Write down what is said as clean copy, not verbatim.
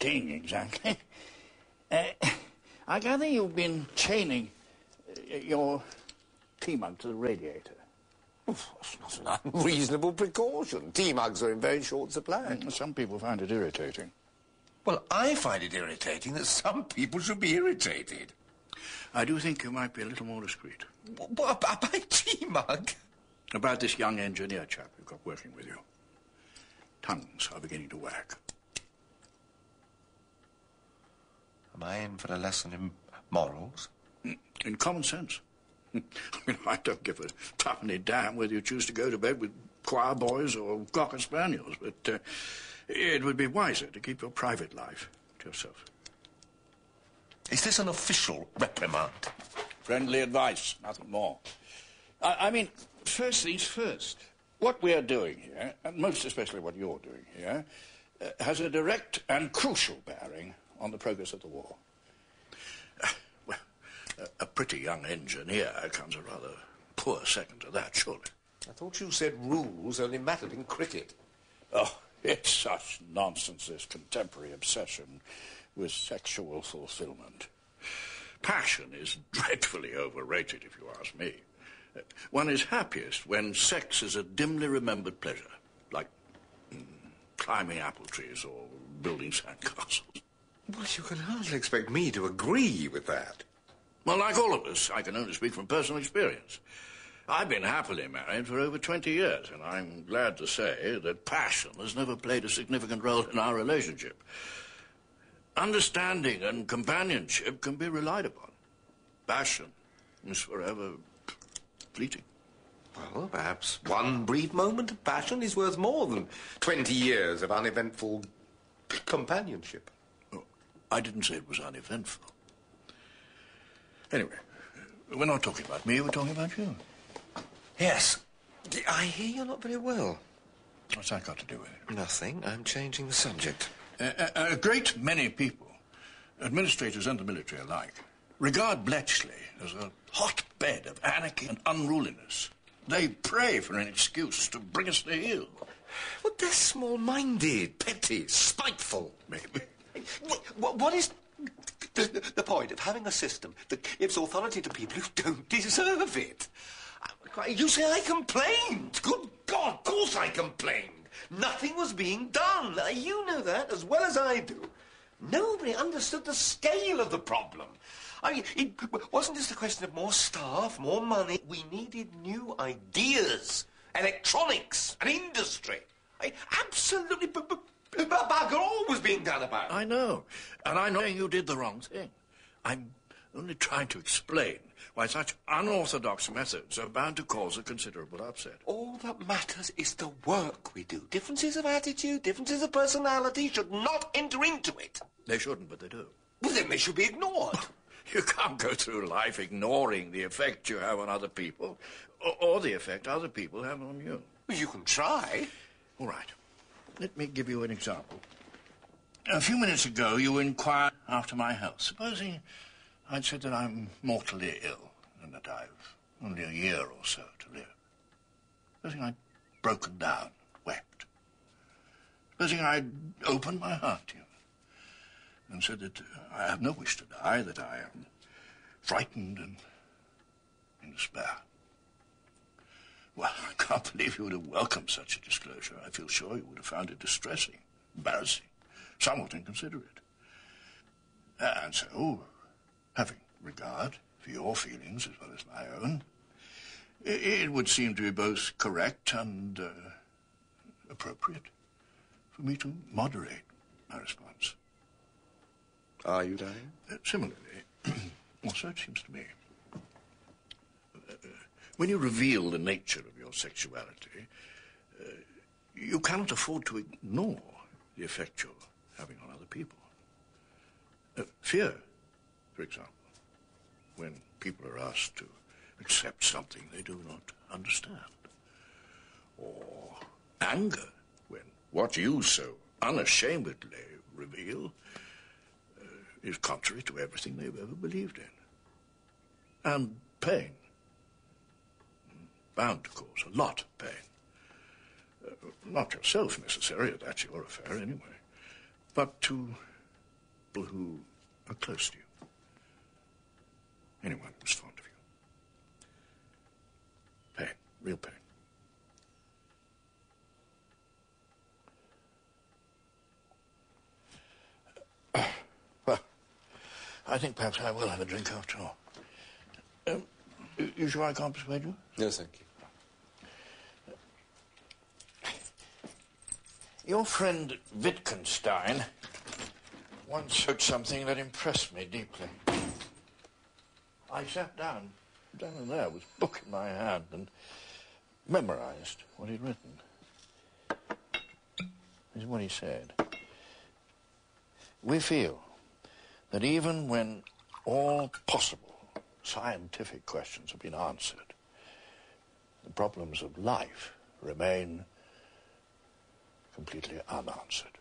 sting, exactly. I gather you've been chaining your tea mug to the radiator. That's not an unreasonable precaution. Tea mugs are in very short supply. Some people find it irritating. Well, I find it irritating that some people should be irritated. I do think you might be a little more discreet. What, about my tea mug? About this young engineer chap you've got working with you. Tongues are beginning to wag. Am I in for a lesson in morals? In common sense. I mean, I don't give a tuppenny damn whether you choose to go to bed with choir boys or cocker spaniels, but it would be wiser to keep your private life to yourself. Is this an official reprimand? Friendly advice, nothing more. I mean, first things first. What we are doing here, and most especially what you're doing here, has a direct and crucial bearing on the progress of the war. Well, a pretty young engineer comes a rather poor second to that, surely. I thought you said rules only mattered in cricket. Oh, it's such nonsense, this contemporary obsession with sexual fulfillment. Passion is dreadfully overrated, if you ask me. One is happiest when sex is a dimly remembered pleasure, like climbing apple trees or building sandcastles. Well, you can hardly expect me to agree with that. Well, like all of us, I can only speak from personal experience. I've been happily married for over 20 years, and I'm glad to say that passion has never played a significant role in our relationship. Understanding and companionship can be relied upon. Passion is forever fleeting. Well, perhaps one brief moment of passion is worth more than 20 years of uneventful companionship. Oh, I didn't say it was uneventful. Anyway, we're not talking about me, we're talking about you. Yes. I hear you're not very well. What's that got to do with it? Nothing. I'm changing the subject. A great many people, administrators and the military alike, regard Bletchley as a hotbed of anarchy and unruliness. They pray for an excuse to bring us to heel. Well, they're small-minded, petty, spiteful. Maybe. What is the point of having a system that gives authority to people who don't deserve it? You say I complained. Good God, of course I complained. Nothing was being done. You know that as well as I do. Nobody understood the scale of the problem. I mean, it wasn't just a question of more staff, more money. We needed new ideas, electronics, an industry. Absolutely bugger all was being done about it. I know, and I know you did the wrong thing. I'm only trying to explain why such unorthodox methods are bound to cause a considerable upset. All that matters is the work we do. Differences of attitude, differences of personality should not enter into it. They shouldn't, but they do. Well, then they should be ignored. You can't go through life ignoring the effect you have on other people or the effect other people have on you. Well, you can try. All right. Let me give you an example. A few minutes ago, you inquired after my health. Supposing I'd said that I'm mortally ill and that I've only a year or so to live. Supposing I'd broken down, wept. Supposing I'd opened my heart to you and said that I have no wish to die, that I am frightened and in despair. Well, I can't believe you would have welcomed such a disclosure. I feel sure you would have found it distressing, embarrassing, somewhat inconsiderate. And so, having regard for your feelings as well as my own, it would seem to be both correct and appropriate for me to moderate my response. Are you dying? Similarly, or so it seems to me. When you reveal the nature of your sexuality, you cannot afford to ignore the effect you're having on other people. Fear, for example, when people are asked to accept something they do not understand. Or anger, when what you so unashamedly reveal is contrary to everything they've ever believed in. And pain, bound to cause a lot of pain. Not yourself necessarily, that's your affair anyway, but to people who are close to you. Anyone who's fond of you. Pain, real pain. Well, I think perhaps I will have a drink after all. You sure I can't persuade you? No, thank you. Your friend Wittgenstein once wrote something that impressed me deeply. I sat down there with a book in my hand and memorized what he'd written. This is what he said. We feel that even when all possible scientific questions have been answered, the problems of life remain completely unanswered.